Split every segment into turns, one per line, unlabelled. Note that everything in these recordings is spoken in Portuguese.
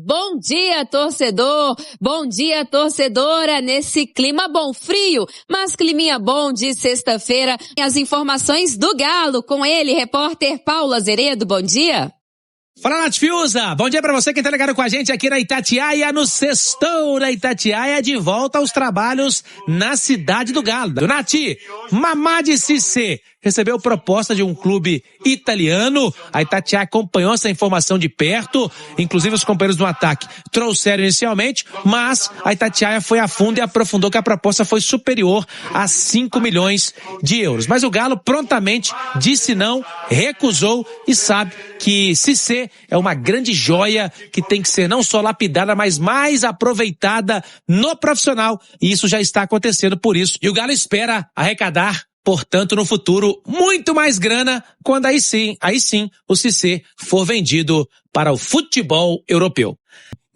Bom dia, torcedor! Bom dia, torcedora! Nesse clima bom, frio, mas climinha bom de sexta-feira. As informações do Galo, com ele, repórter Paulo Azeredo. Bom dia!
Fala, Nath Fiuza! Bom dia pra você que tá ligado com a gente aqui na Itatiaia, no Sextou da Itatiaia, de volta aos trabalhos na cidade do Galo. Nath, Mamadi Cissé recebeu proposta de um clube italiano. A Itatiaia acompanhou essa informação de perto, inclusive os companheiros do ataque trouxeram inicialmente, mas a Itatiaia foi a fundo e aprofundou que a proposta foi superior a 5 milhões de euros. Mas o Galo prontamente disse não, recusou e sabe que Cissé é uma grande joia que tem que ser não só lapidada, mas mais aproveitada no profissional. E isso já está acontecendo por isso. E o Galo espera arrecadar, portanto, no futuro, muito mais grana quando aí sim o Cissé for vendido para o futebol europeu.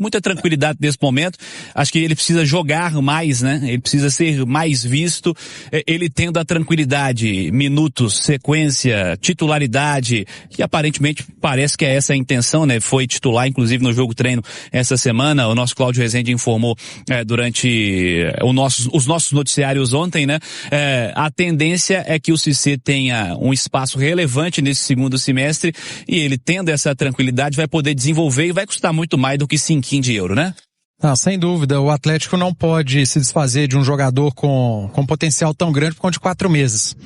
Muita tranquilidade nesse momento, acho que ele precisa jogar mais, né? Ele precisa ser mais visto, ele tendo a tranquilidade, minutos, sequência, titularidade, que aparentemente parece que é essa a intenção, né? Foi titular, inclusive, no jogo treino essa semana, o nosso Cláudio Rezende informou durante os nossos noticiários ontem, né? A tendência é que o Cissé tenha um espaço relevante nesse segundo semestre e ele tendo essa tranquilidade vai poder desenvolver e vai custar muito mais do que 5 de euro, né?
Não, sem dúvida, o Atlético não pode se desfazer de um jogador com potencial tão grande por conta de 4 meses.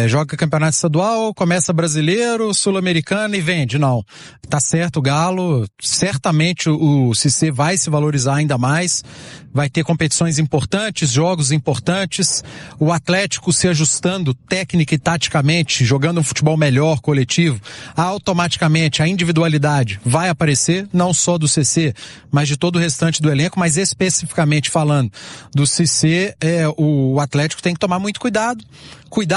Joga campeonato estadual, começa brasileiro, sul-americano e vende. Não, tá certo o Galo, certamente o Cissé vai se valorizar ainda mais, vai ter competições importantes, jogos importantes, o Atlético se ajustando técnica e taticamente, jogando um futebol melhor, coletivo, automaticamente a individualidade vai aparecer, não só do Cissé, mas de todo o restante do elenco, mas especificamente falando do Cissé, o Atlético tem que tomar muito cuidar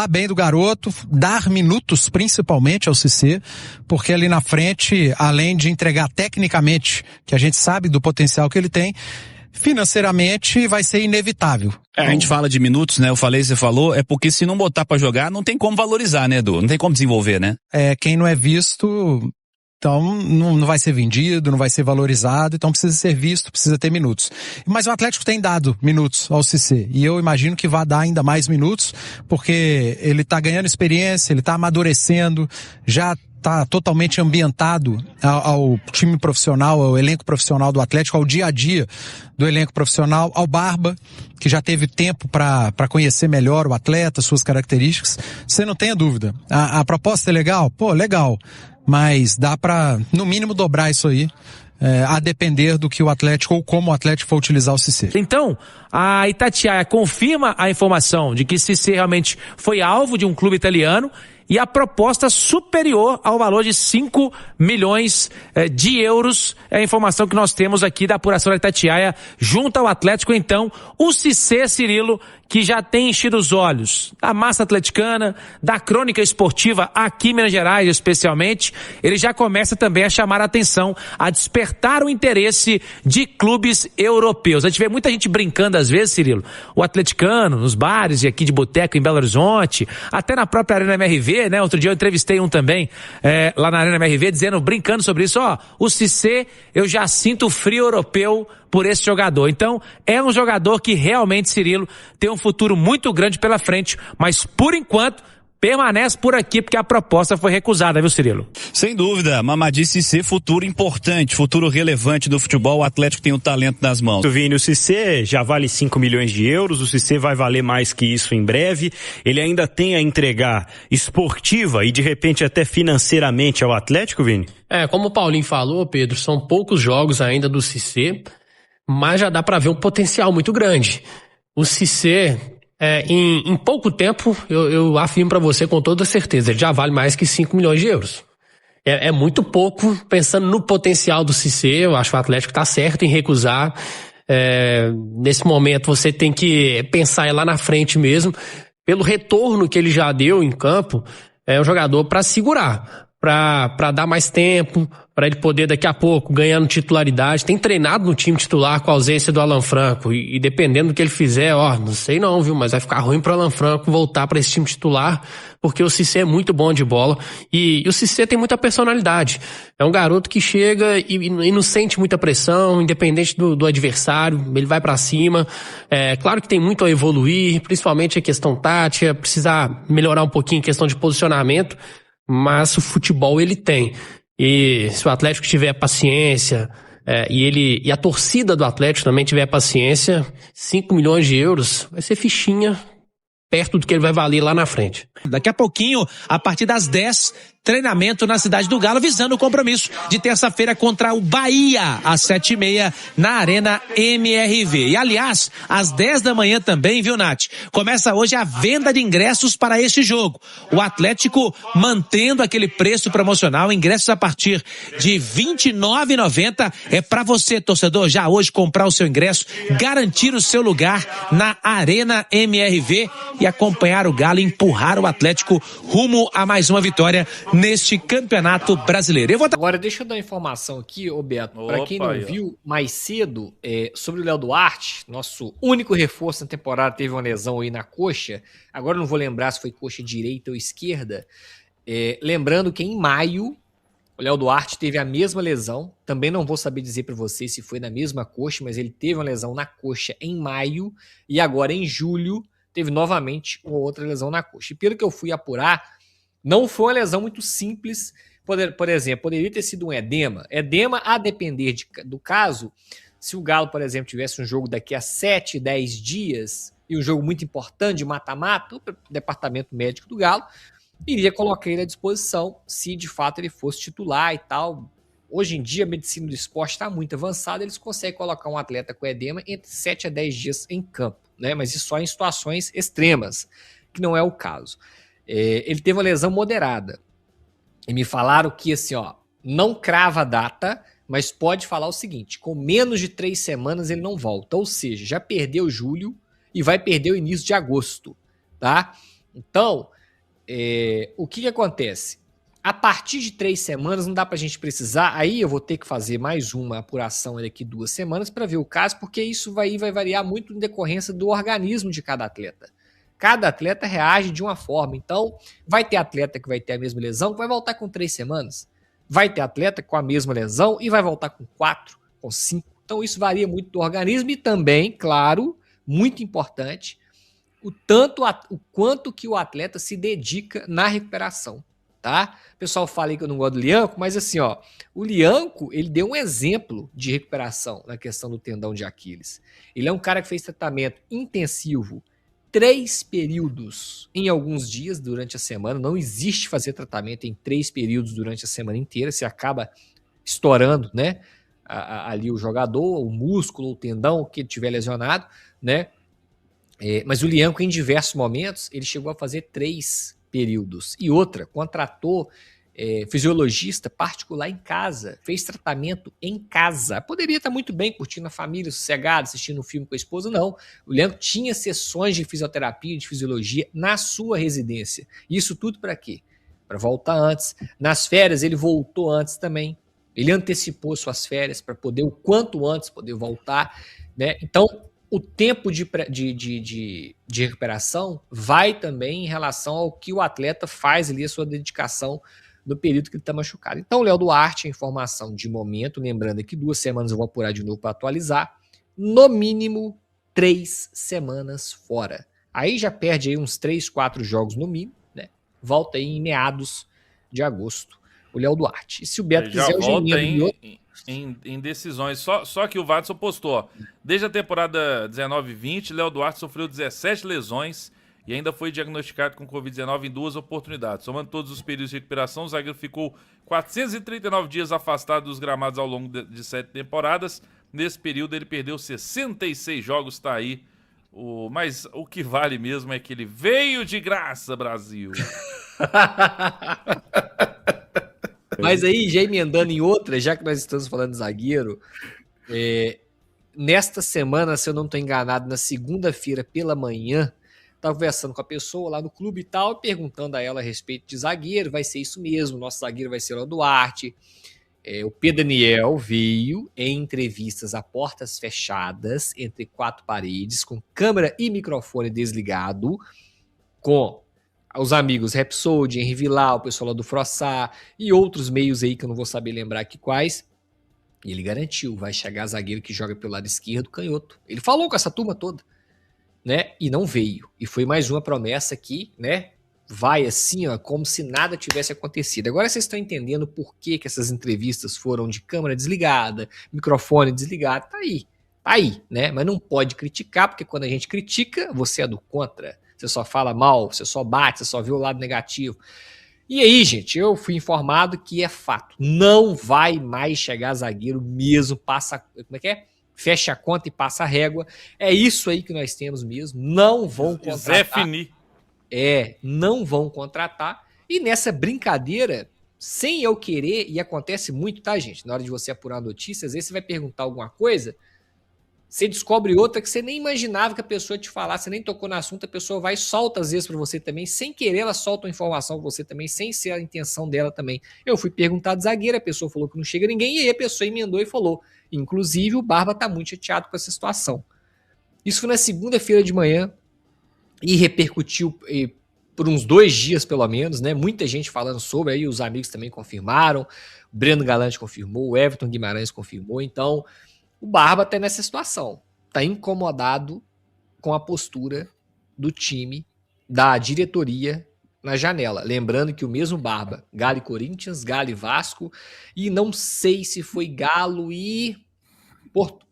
bem do garoto, dar minutos principalmente ao Cissé, porque ali na frente, além de entregar tecnicamente, que a gente sabe do potencial que ele tem, financeiramente vai ser inevitável.
A gente fala de minutos, né? Eu falei, você falou, é porque se não botar pra jogar, não tem como valorizar, né, Edu? Não tem como desenvolver, né?
Quem não é visto, então não vai ser vendido, não vai ser valorizado, então precisa ser visto, precisa ter minutos. Mas o Atlético tem dado minutos ao Cissé, e eu imagino que vai dar ainda mais minutos, porque ele tá ganhando experiência, ele tá amadurecendo, já tá totalmente ambientado ao time profissional, ao elenco profissional do Atlético, ao dia a dia do elenco profissional, ao Barba, que já teve tempo para conhecer melhor o atleta, suas características. Você não tenha dúvida. A proposta é legal? Pô, legal. Mas dá para, no mínimo, dobrar isso aí, a depender do que o Atlético ou como o Atlético for utilizar o Cissé.
Então, a Itatiaia confirma a informação de que Cissé realmente foi alvo de um clube italiano e a proposta superior ao valor de 5 milhões de euros é a informação que nós temos aqui da apuração da Itatiaia junto ao Atlético. Então, o Cissé, Cirilo, que já tem enchido os olhos da massa atleticana, da crônica esportiva aqui em Minas Gerais especialmente, ele já começa também a chamar a atenção, a despertar o interesse de clubes europeus. A gente vê muita gente brincando às vezes, Cirilo, o atleticano, nos bares e aqui de boteco em Belo Horizonte, até na própria Arena MRV, né? Outro dia eu entrevistei um também lá na Arena MRV, brincando sobre isso, o Cissé, eu já sinto o frio europeu por esse jogador. Então, é um jogador que realmente, Cirilo, tem um futuro muito grande pela frente, mas por enquanto permanece por aqui porque a proposta foi recusada, viu, Cirilo?
Sem dúvida, Mamadi Cissé, futuro importante, futuro relevante do futebol, o Atlético tem o talento nas mãos.
Vini, o Cissé já vale 5 milhões de euros, o Cissé vai valer mais que isso em breve, ele ainda tem a entregar esportiva e de repente até financeiramente ao Atlético, Vini?
Como o Paulinho falou, Pedro, são poucos jogos ainda do Cissé, mas já dá para ver um potencial muito grande. O Cissé, em pouco tempo, eu afirmo para você com toda certeza, ele já vale mais que 5 milhões de euros. É muito pouco, pensando no potencial do Cissé, eu acho que o Atlético está certo em recusar. Nesse momento você tem que pensar lá na frente mesmo, pelo retorno que ele já deu em campo, é um jogador para segurar. para dar mais tempo, para ele poder daqui a pouco ganhando titularidade. Tem treinado no time titular com a ausência do Alan Franco e dependendo do que ele fizer, não sei não, viu, mas vai ficar ruim pro Alan Franco voltar para esse time titular, porque o Cissé é muito bom de bola e o Cissé tem muita personalidade. É um garoto que chega e não sente muita pressão, independente do adversário, ele vai para cima. Claro que tem muito a evoluir, principalmente a questão tática, precisar melhorar um pouquinho a questão de posicionamento, mas o futebol ele tem. E se o Atlético tiver paciência, e a torcida do Atlético também tiver paciência, 5 milhões de euros vai ser fichinha perto do que ele vai valer lá na frente.
Daqui a pouquinho, a partir das 10, treinamento na Cidade do Galo, visando o compromisso de terça-feira contra o Bahia, às 7h30, na Arena MRV. E, aliás, às 10 da manhã também, viu, Nath? Começa hoje a venda de ingressos para este jogo. O Atlético mantendo aquele preço promocional, ingressos a partir de R$ 29,90. É para você, torcedor, já hoje comprar o seu ingresso, garantir o seu lugar na Arena MRV e acompanhar o Galo e empurrar o Atlético rumo a mais uma vitória neste Campeonato Brasileiro.
Agora, deixa eu dar uma informação aqui, ô Beto, para quem não viu mais cedo, sobre o Léo Duarte, nosso único reforço na temporada, teve uma lesão aí na coxa, agora não vou lembrar se foi coxa direita ou esquerda, lembrando que em maio, o Léo Duarte teve a mesma lesão, também não vou saber dizer para vocês se foi na mesma coxa, mas ele teve uma lesão na coxa em maio, e agora em julho, teve novamente uma outra lesão na coxa. E pelo que eu fui apurar, não foi uma lesão muito simples. Por exemplo, poderia ter sido um edema. Edema, a depender do caso, se o Galo, por exemplo, tivesse um jogo daqui a 7, 10 dias, e um jogo muito importante de mata-mata, o departamento médico do Galo iria colocar ele à disposição, se de fato ele fosse titular e tal. Hoje em dia, a medicina do esporte está muito avançada, eles conseguem colocar um atleta com edema entre 7 a 10 dias em campo, né? Mas isso só em situações extremas, que não é o caso. Ele teve uma lesão moderada. E me falaram que, assim, não crava a data, mas pode falar o seguinte, com menos de 3 semanas ele não volta, ou seja, já perdeu julho e vai perder o início de agosto, tá? Então, o que acontece? A partir de 3 semanas não dá pra gente precisar, aí eu vou ter que fazer mais uma apuração daqui 2 semanas para ver o caso, porque isso vai variar muito em decorrência do organismo de cada atleta. Cada atleta reage de uma forma, então vai ter atleta que vai ter a mesma lesão que vai voltar com 3 semanas, vai ter atleta com a mesma lesão e vai voltar com 4, com 5, então isso varia muito do organismo e também, claro, muito importante, o quanto que o atleta se dedica na recuperação. Tá? O pessoal fala aí que eu não gosto do Lianco, mas assim, o Lianco, ele deu um exemplo de recuperação na questão do tendão de Aquiles. Ele é um cara que fez tratamento intensivo 3 períodos em alguns dias durante a semana. Não existe fazer tratamento em 3 períodos durante a semana inteira, você acaba estourando, né, ali o jogador, o músculo, o tendão que ele tiver lesionado, né? Mas o Lianco, em diversos momentos, ele chegou a fazer 3 períodos. E outra, contratou fisiologista particular em casa, fez tratamento em casa. Poderia estar muito bem curtindo a família, sossegado, assistindo um filme com a esposa, não. O Leandro tinha sessões de fisioterapia, de fisiologia na sua residência. Isso tudo para quê? Para voltar antes. Nas férias, ele voltou antes também. Ele antecipou suas férias para poder, o quanto antes, poder voltar, né? Então, o tempo de recuperação vai também em relação ao que o atleta faz ali, a sua dedicação no período que ele está machucado. Então, o Léo Duarte, a informação de momento, lembrando que 2 semanas eu vou apurar de novo para atualizar, no mínimo 3 semanas fora. Aí já perde aí uns 3, 4 jogos no mínimo, né? Volta aí em meados de agosto, o Léo Duarte. E se o Beto quiser, o Geninho...
Em decisões, só que o Watson postou, ó, desde a temporada 19-20, Léo Duarte sofreu 17 lesões e ainda foi diagnosticado com Covid-19 em 2 oportunidades. Somando todos os períodos de recuperação, o zagueiro ficou 439 dias afastado dos gramados ao longo de 7 temporadas. Nesse período ele perdeu 66 jogos, tá aí. Mas o que vale mesmo é que ele veio de graça, Brasil.
Mas aí, já emendando em outra, já que nós estamos falando de zagueiro, nesta semana, se eu não estou enganado, na segunda-feira pela manhã, Tava conversando com a pessoa lá no clube e tal, perguntando a ela a respeito de zagueiro, vai ser isso mesmo, nosso zagueiro vai ser o Duarte. O Pedro Daniel veio em entrevistas a portas fechadas, entre 4 paredes, com câmera e microfone desligado, com os amigos Rhapsody, Henri Vilar, o pessoal lá do Frossá e outros meios aí que eu não vou saber lembrar aqui quais. E ele garantiu, vai chegar zagueiro que joga pelo lado esquerdo, canhoto. Ele falou com essa turma toda, né? E não veio. E foi mais uma promessa que, né? Vai assim, ó, como se nada tivesse acontecido. Agora vocês estão entendendo por que essas entrevistas foram de câmera desligada, microfone desligado. Tá aí, né? Mas não pode criticar, porque quando a gente critica, você é do contra. Você só fala mal, você só bate, você só vê o lado negativo. E aí, gente, eu fui informado que é fato. Não vai mais chegar zagueiro mesmo, passa... Como é que é? Fecha a conta e passa a régua. É isso aí que nós temos mesmo. Não vão contratar.
Zé Fini.
Não vão contratar. E nessa brincadeira, sem eu querer, e acontece muito, tá, gente? Na hora de você apurar notícias, às vezes você vai perguntar alguma coisa, você descobre outra que você nem imaginava que a pessoa te falar, você nem tocou no assunto, a pessoa vai e solta às vezes para você também, sem querer ela solta uma informação para você também, sem ser a intenção dela também. Eu fui perguntar de zagueiro, a pessoa falou que não chega ninguém, e aí a pessoa emendou e falou. Inclusive, o Barba tá muito chateado com essa situação. Isso foi na segunda-feira de manhã e repercutiu por uns 2 dias, pelo menos, né? Muita gente falando sobre, aí os amigos também confirmaram, o Breno Galante confirmou, o Everton Guimarães confirmou, então... O Barba tá nessa situação. Tá incomodado com a postura do time, da diretoria na janela. Lembrando que o mesmo Barba, Galo e Corinthians, Galo e Vasco, e não sei se foi Galo e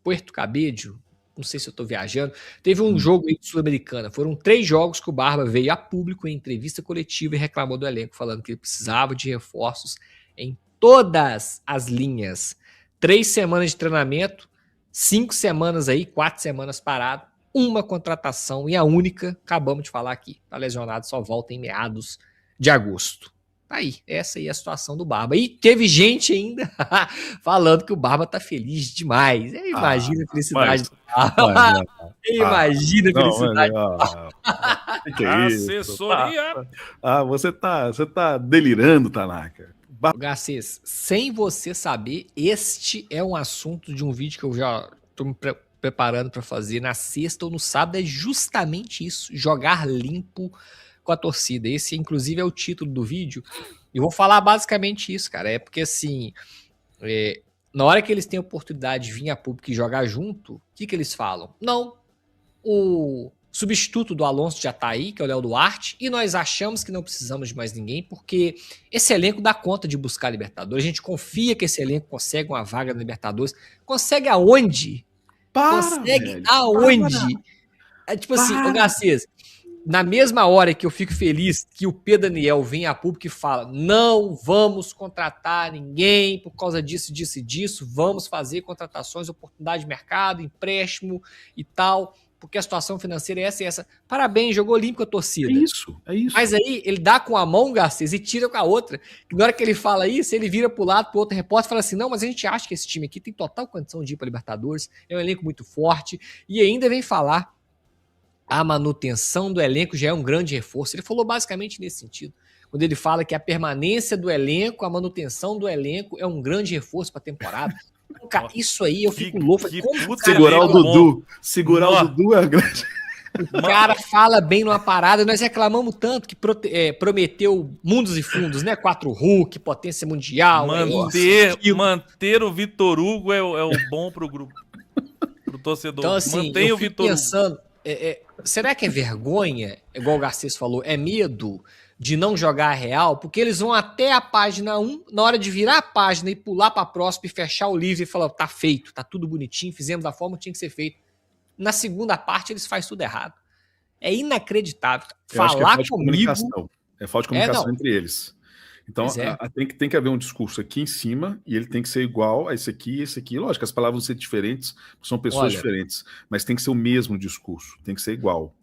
Puerto Cabello, não sei se eu tô viajando. Teve um jogo aí de Sul-Americana. Foram 3 jogos que o Barba veio a público em entrevista coletiva e reclamou do elenco, falando que ele precisava de reforços em todas as linhas. 3 semanas de treinamento, 5 semanas aí, 4 semanas parado, uma contratação e a única, acabamos de falar aqui, tá lesionado, só volta em meados de agosto. Aí, essa aí é a situação do Barba. E teve gente ainda falando que o Barba tá feliz demais. Imagina a felicidade do Barba. Imagina a felicidade do Barba.
Que é isso? Assessoria.
Você tá delirando, Tanaka.
Garcês, sem você saber, este é um assunto de um vídeo que eu já tô me preparando para fazer na sexta ou no sábado, é justamente isso, jogar limpo com a torcida. Esse, inclusive, é o título do vídeo. E vou falar basicamente isso, cara. É porque, assim, na hora que eles têm a oportunidade de vir a público e jogar junto, o que eles falam? Não, o substituto do Alonso já tá aí, que é o Léo Duarte, e nós achamos que não precisamos de mais ninguém, porque esse elenco dá conta de buscar a Libertadores. A gente confia que esse elenco consegue uma vaga na Libertadores. Consegue aonde? Consegue aonde? Tipo assim, ô Garcês, na mesma hora que eu fico feliz que o Pedro Daniel vem a público e fala, não vamos contratar ninguém por causa disso, disso e disso, vamos fazer contratações, oportunidade de mercado, empréstimo e tal, porque a situação financeira é essa e essa. Parabéns, jogou limpo com a torcida.
É isso.
Mas aí ele dá com a mão, Garcês, e tira com a outra. E na hora que ele fala isso, ele vira pro lado, pro outro repórter e fala assim, não, mas a gente acha que esse time aqui tem total condição de ir pra Libertadores, é um elenco muito forte, e ainda vem falar a manutenção do elenco já é um grande reforço. Ele falou basicamente nesse sentido. Quando ele fala que a permanência do elenco, a manutenção do elenco é um grande reforço para a temporada. Cara, isso aí eu fico louco.
Segurar o Dudu. Segurar o Dudu é grande.
O cara fala bem numa parada. Nós reclamamos tanto que prometeu mundos e fundos, né? 4 Hulk, potência mundial.
Manter o Vitor Hugo é o bom pro grupo. Pro torcedor.
Então, assim,
mantém
eu
o
fico
Vitor
pensando... será que é vergonha, igual o Garcês falou, é medo de não jogar a real? Porque eles vão até a página 1, na hora de virar a página e pular para a próxima e fechar o livro e falar, tá feito, tá tudo bonitinho, fizemos da forma que tinha que ser feito. Na segunda parte eles fazem tudo errado. É inacreditável. Falar comigo...
É falta de comunicação entre eles. Então, tem que haver um discurso aqui em cima e ele tem que ser igual a esse aqui e esse aqui. Lógico, as palavras vão ser diferentes, são pessoas diferentes, mas tem que ser o mesmo discurso, tem que ser igual.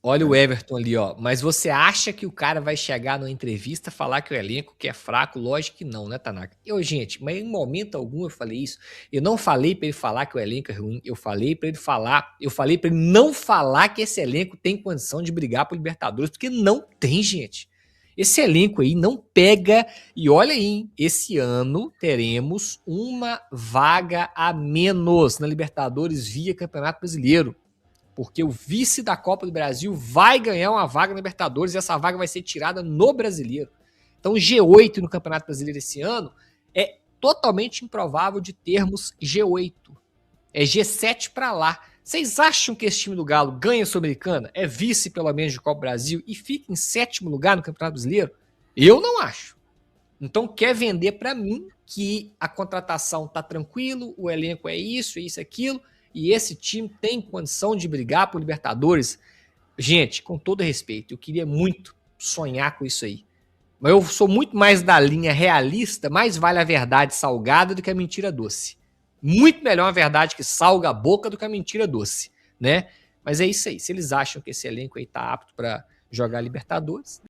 Olha o Everton ali, ó. Mas você acha que o cara vai chegar numa entrevista falar que o elenco que é fraco? Lógico que não, né, Tanaka? Gente, mas em momento algum eu falei isso. Eu não falei pra ele falar que o elenco é ruim. Eu falei pra ele não falar que esse elenco tem condição de brigar pro Libertadores, porque não tem, gente. Esse elenco aí não pega. E olha aí, hein? Esse ano teremos uma vaga a menos na Libertadores via Campeonato Brasileiro. Porque o vice da Copa do Brasil vai ganhar uma vaga na Libertadores e essa vaga vai ser tirada no Brasileiro. Então, G8 no Campeonato Brasileiro esse ano é totalmente improvável de termos G8. É G7 para lá. Vocês acham que esse time do Galo ganha a Sul-Americana? É vice, pelo menos, de Copa do Brasil e fica em 7º lugar no Campeonato Brasileiro? Eu não acho. Então, quer vender para mim que a contratação tá tranquilo, o elenco é isso, aquilo, e esse time tem condição de brigar por Libertadores. Gente, com todo respeito, eu queria muito sonhar com isso aí. Mas eu sou muito mais da linha realista, mais vale a verdade salgada do que a mentira doce. Muito melhor a verdade que salga a boca do que a mentira doce, né? Mas é isso aí. Se eles acham que esse elenco aí tá apto para jogar Libertadores...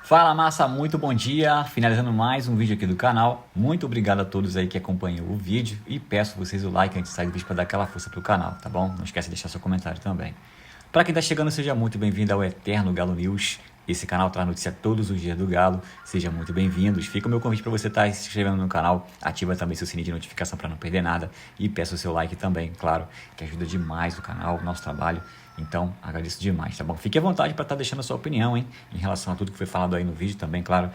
Fala, massa, muito bom dia, finalizando mais um vídeo aqui do canal. Muito obrigado a todos aí que acompanham o vídeo e peço vocês o like antes de sair do vídeo para dar aquela força pro canal, tá bom? Não esquece de deixar seu comentário também. Para quem tá chegando, seja muito bem-vindo ao Eterno Galo News. Esse canal traz notícia todos os dias do Galo. Sejam muito bem-vindos. Fica o meu convite para você estar se inscrevendo no canal. Ativa também seu sininho de notificação para não perder nada. E peço o seu like também, claro, que ajuda demais o canal, o nosso trabalho. Então, agradeço demais, tá bom? Fique à vontade para estar deixando a sua opinião, hein? Em relação a tudo que foi falado aí no vídeo também, claro.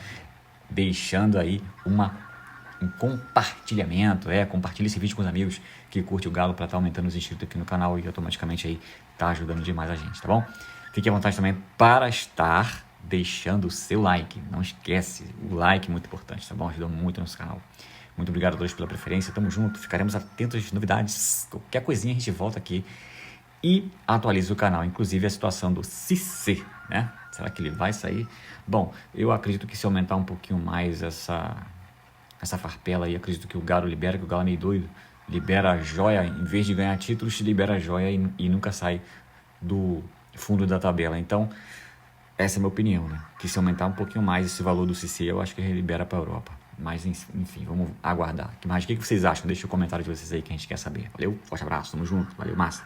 Deixando aí um compartilhamento. Compartilhe esse vídeo com os amigos que curtem o Galo para estar aumentando os inscritos aqui no canal e automaticamente aí tá ajudando demais a gente, tá bom? Fique à vontade também para estar deixando o seu like. Não esquece, o like é muito importante, tá bom? Ajuda muito o nosso canal. Muito obrigado a todos pela preferência. Tamo junto, ficaremos atentos às novidades. Qualquer coisinha a gente volta aqui e atualiza o canal. Inclusive a situação do Cissé, né? Será que ele vai sair? Bom, eu acredito que se aumentar um pouquinho mais essa farpela aí, acredito que o Galo libera, que o Galo é meio doido. Libera a joia, em vez de ganhar títulos, libera a joia e nunca sai do fundo da tabela. Então, essa é a minha opinião, né? Que se aumentar um pouquinho mais esse valor do Cissé, eu acho que ele libera para a Europa. Mas, enfim, vamos aguardar. O que vocês acham? Deixa o comentário de vocês aí que a gente quer saber. Valeu, forte abraço, tamo junto, valeu, massa.